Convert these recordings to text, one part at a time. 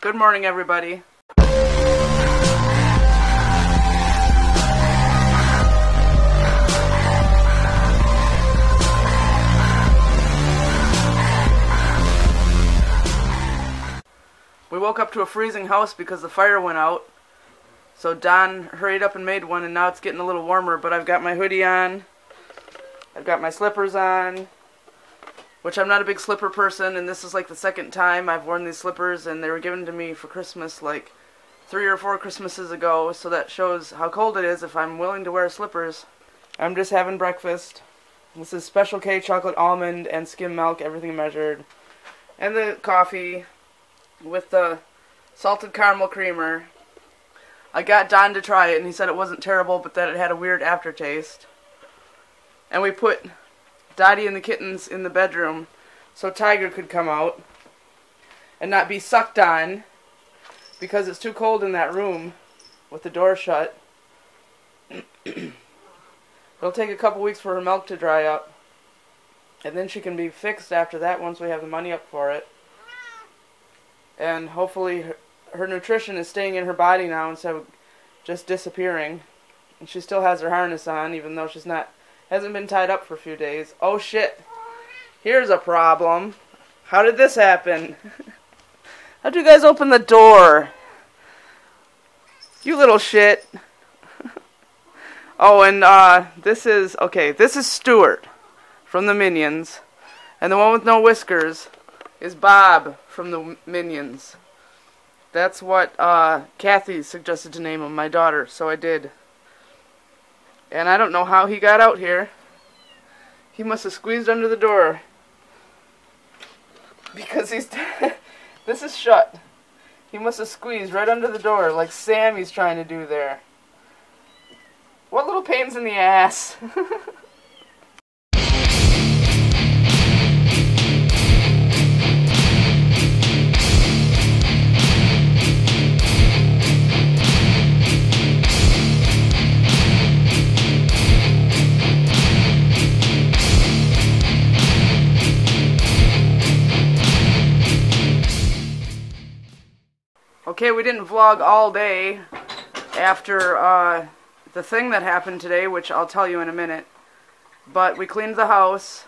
Good morning, everybody. We woke up to a freezing house because the fire went out. So Don hurried up and made one, and now it's getting a little warmer, but I've got my hoodie on. I've got my slippers on, which I'm not a big slipper person, and this is like the second time I've worn these slippers, and they were given to me for Christmas like 3 or 4 Christmases ago, so that shows how cold it is if I'm willing to wear slippers. I'm just having breakfast. This is Special K chocolate almond and skim milk, everything measured. And the coffee with the salted caramel creamer. I got Don to try it, and he said it wasn't terrible, but that it had a weird aftertaste. And we put Dottie and the kittens in the bedroom so Tiger could come out and not be sucked on because it's too cold in that room with the door shut. It'll take a couple weeks for her milk to dry up, and then she can be fixed after that once we have the money up for it. And hopefully her nutrition is staying in her body now instead of just disappearing. And she still has her harness on, even though hasn't been tied up for a few days. Oh shit. Here's a problem. How did this happen? How'd you guys open the door? You little shit. Oh, and this is Stuart from the Minions. And the one with no whiskers is Bob from the Minions. That's what Kathy suggested to name him, my daughter, so I did. And I don't know how he got out here. He must have squeezed under the door. Because this is shut. He must have squeezed right under the door like Sammy's trying to do there. What little pains in the ass. Okay, we didn't vlog all day after the thing that happened today, which I'll tell you in a minute. But we cleaned the house,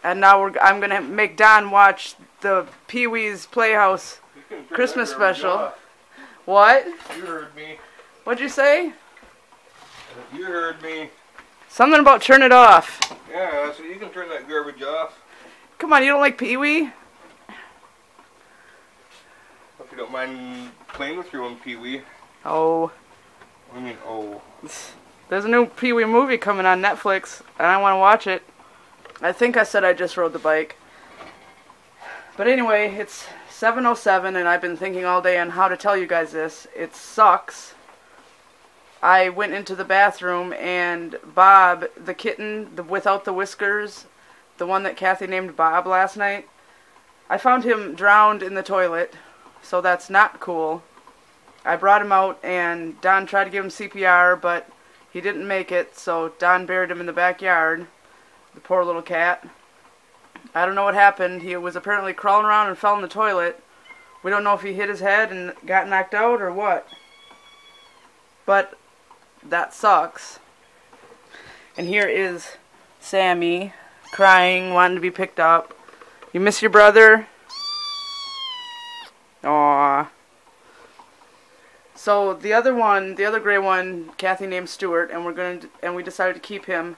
and now I'm gonna make Don watch the Pee-wee's Playhouse Christmas special. What? You heard me. What'd you say? You heard me. Something about turn it off. Yeah, so you can turn that garbage off. Come on, you don't like Pee-wee? If you don't mind playing with your own Pee-wee. Oh. I mean, oh. There's a new Pee-wee movie coming on Netflix, and I want to watch it. I think I said I just rode the bike. But anyway, it's 7:07, and I've been thinking all day on how to tell you guys this. It sucks. I went into the bathroom, and Bob, the kitten, without the whiskers, the one that Kathy named Bob last night, I found him drowned in the toilet, so that's not cool. I brought him out, and Don tried to give him CPR, but he didn't make it, so Don buried him in the backyard. The poor little cat. I don't know what happened. He was apparently crawling around and fell in the toilet. We don't know if he hit his head and got knocked out or what. But that sucks. And here is Sammy, crying, wanting to be picked up. You miss your brother? Aww. So the other one, the other gray one, Kathy named Stuart, and we decided to keep him,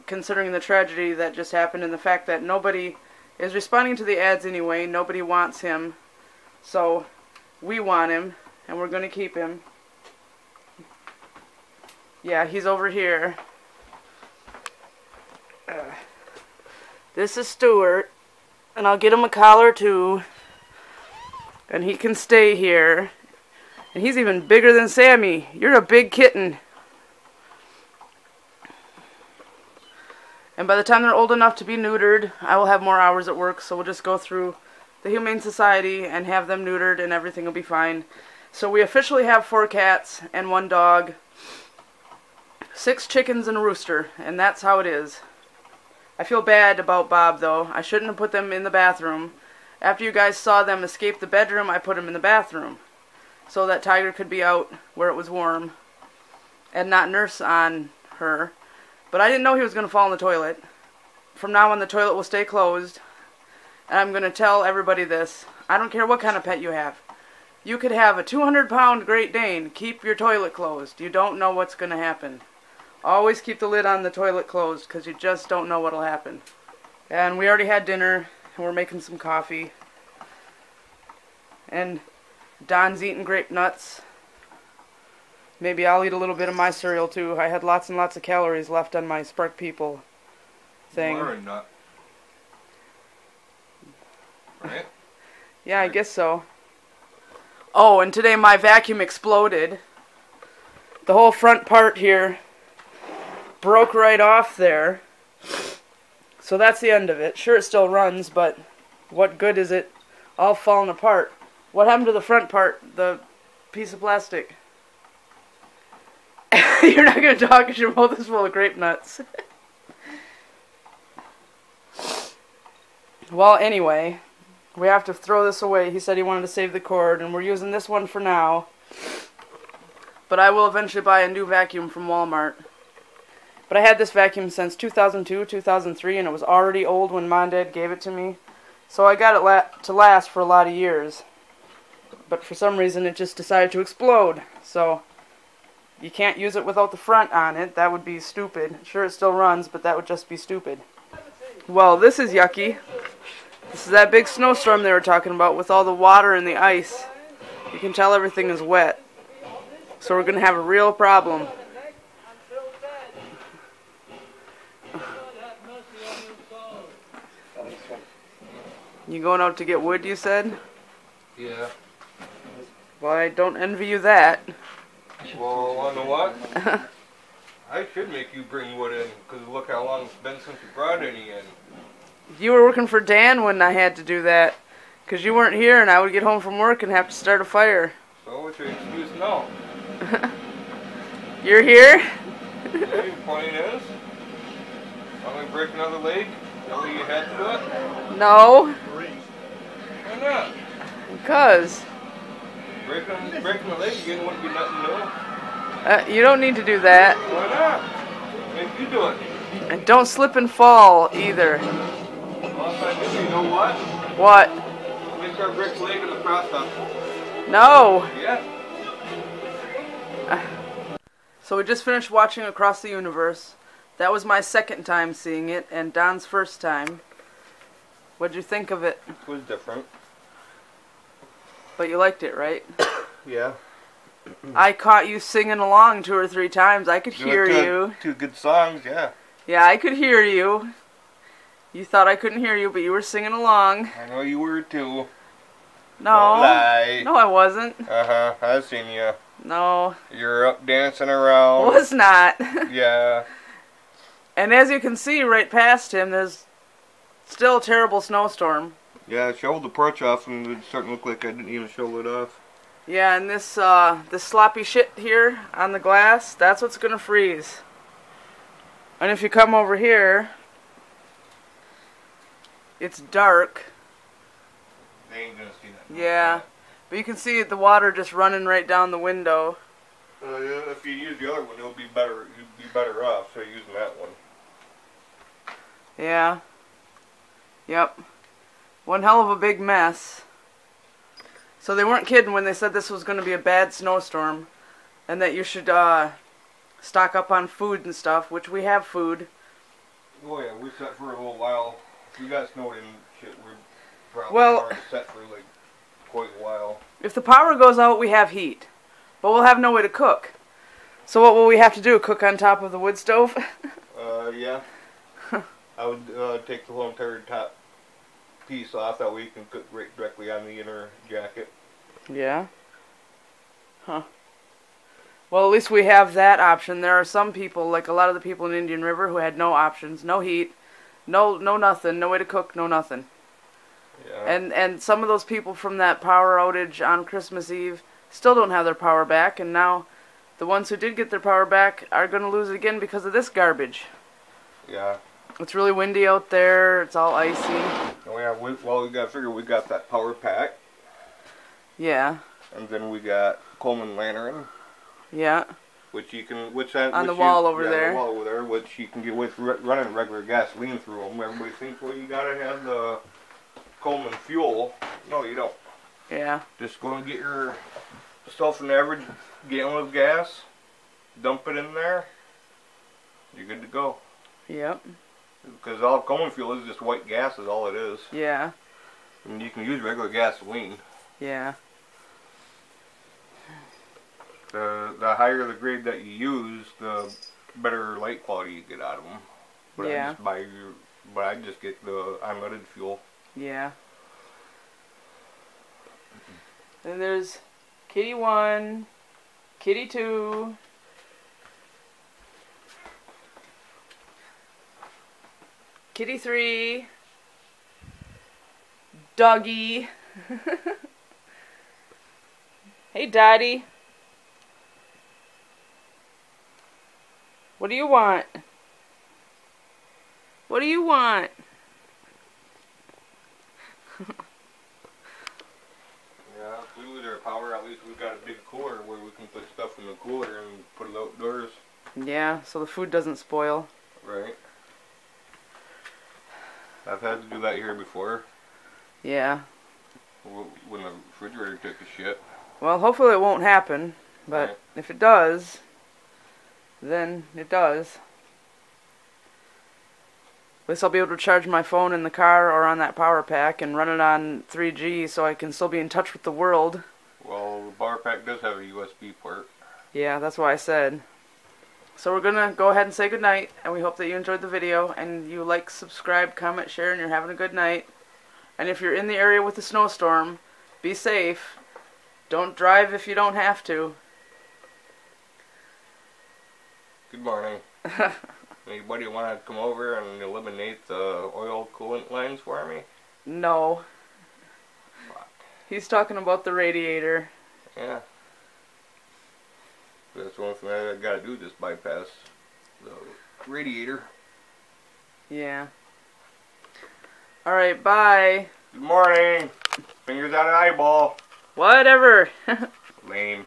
considering the tragedy that just happened and the fact that nobody is responding to the ads anyway. Nobody wants him, so we want him, and we're going to keep him. Yeah, he's over here. This is Stuart, and I'll get him a collar too, and he can stay here. And he's even bigger than Sammy. You're a big kitten. And by the time they're old enough to be neutered, I will have more hours at work, so we'll just go through the Humane Society and have them neutered, and everything will be fine. So we officially have 4 cats and 1 dog, 6 chickens and a rooster, and that's how it is. I feel bad about Bob, though. I shouldn't have put them in the bathroom. After you guys saw them escape the bedroom, I put them in the bathroom. So that Tiger could be out where it was warm and not nurse on her. But I didn't know he was going to fall in the toilet. From now on, the toilet will stay closed. And I'm going to tell everybody this. I don't care what kind of pet you have. You could have a 200-pound Great Dane. Keep your toilet closed. You don't know what's going to happen. Always keep the lid on the toilet closed because you just don't know what will happen. And we already had dinner. And we're making some coffee. And Don's eating grape nuts. Maybe I'll eat a little bit of my cereal too. I had lots and lots of calories left on my Spark People thing. You are a nut. Right? Yeah, I guess so. Oh, and today my vacuum exploded. The whole front part here broke right off there. So that's the end of it. Sure, it still runs, but what good is it all falling apart? What happened to the front part, the piece of plastic? You're not going to talk because your mouth is full of grape nuts. Well, anyway, we have to throw this away. He said he wanted to save the cord, and we're using this one for now. But I will eventually buy a new vacuum from Walmart. But I had this vacuum since 2002, 2003, and it was already old when Mom and Dad gave it to me. So I got it to last for a lot of years. But for some reason it just decided to explode. So you can't use it without the front on it. That would be stupid. Sure, it still runs, but that would just be stupid. Well, this is yucky. This is that big snowstorm they were talking about with all the water and the ice. You can tell everything is wet. So we're going to have a real problem. You going out to get wood, you said? Yeah. Well, I don't envy you that. Well, wanna know what? I should make you bring wood in, because look how long it's been since you brought any in. You were working for Dan when I had to do that. Because you weren't here and I would get home from work and have to start a fire. So what's your excuse now? You're here? The point is, I'm going to break another leg. Tell me you had to do it? No. Why not? Because. Breaking a leg again wouldn't be nothing new. You don't need to do that. Why not? Make you do it. And don't slip and fall either. Well, if I do, you know what? What? Make her break a leg in the process. No. Yeah. So we just finished watching Across the Universe. That was my second time seeing it, and Don's first time. What'd you think of it? It was different. But you liked it, right? Yeah. I caught you singing along 2 or 3 times. I could hear you. Two good songs, yeah. Yeah, I could hear you. You thought I couldn't hear you, but you were singing along. I know you were too. No. Don't lie. No, I wasn't. Uh-huh, I've seen you. No. You're up dancing around. Was not. Yeah. And as you can see right past him, there's still a terrible snowstorm. Yeah, I showed the porch off and it's starting to look like I didn't even show it off. Yeah, and this sloppy shit here on the glass, that's what's gonna freeze. And if you come over here, it's dark. They ain't gonna see that. Yeah, but you can see the water just running right down the window. Yeah, if you use the other one, it'll be better. You'd be better off. So using that one. Yeah. Yep. One hell of a big mess. So they weren't kidding when they said this was going to be a bad snowstorm, and that you should stock up on food and stuff, which we have food. Oh yeah, we're set for a little while. If you got snowed in shit, we're probably already set for like quite a while. If the power goes out, we have heat, but we'll have no way to cook. So what will we have to do? Cook on top of the wood stove? Yeah. I would take the whole entire top piece off. That way you can cook right directly on the inner jacket. Yeah. Huh. Well, at least we have that option. There are some people, like a lot of the people in Indian River, who had no options, no heat, no nothing, no way to cook, no nothing. Yeah. And some of those people from that power outage on Christmas Eve still don't have their power back, and now the ones who did get their power back are going to lose it again because of this garbage. Yeah. It's really windy out there. It's all icy. The Well, we got to figure we got that power pack. Yeah. And then we got Coleman lantern. Yeah. Which you can, on the wall over there. The wall over there, which you can get with running regular gasoline through them. Everybody thinks, well, you gotta have the Coleman fuel. No, you don't. Yeah. Just go and get yourself an average gallon of gas, dump it in there, you're good to go. Yep. Because all Coleman fuel is just white gas is all it is. Yeah. And you can use regular gasoline. Yeah. The higher the grade that you use, the better light quality you get out of them. But yeah. I just get the unleaded fuel. Yeah. Then there's Kitty 1, Kitty 2, Kitty 3, Doggy. Hey, Daddy. What do you want? What do you want? Yeah, if we lose our power, at least we've got a big cooler where we can put stuff in the cooler and put it outdoors. Yeah, so the food doesn't spoil. Right. I've had to do that here before. Yeah. When the refrigerator took a shit. Well, hopefully it won't happen, but right. If it does, then it does. At least I'll be able to charge my phone in the car or on that power pack and run it on 3G so I can still be in touch with the world. Well, the power pack does have a USB port. Yeah, that's what I said. So we're going to go ahead and say goodnight, and we hope that you enjoyed the video, and you like, subscribe, comment, share, and you're having a good night. And if you're in the area with the snowstorm, be safe. Don't drive if you don't have to. Good morning. Anybody want to come over and eliminate the oil coolant lines for me? No. Fuck. He's talking about the radiator. Yeah. That's the only thing I gotta do, just bypass the radiator. Yeah. Alright, bye. Good morning. Fingers out an eyeball. Whatever. Lame.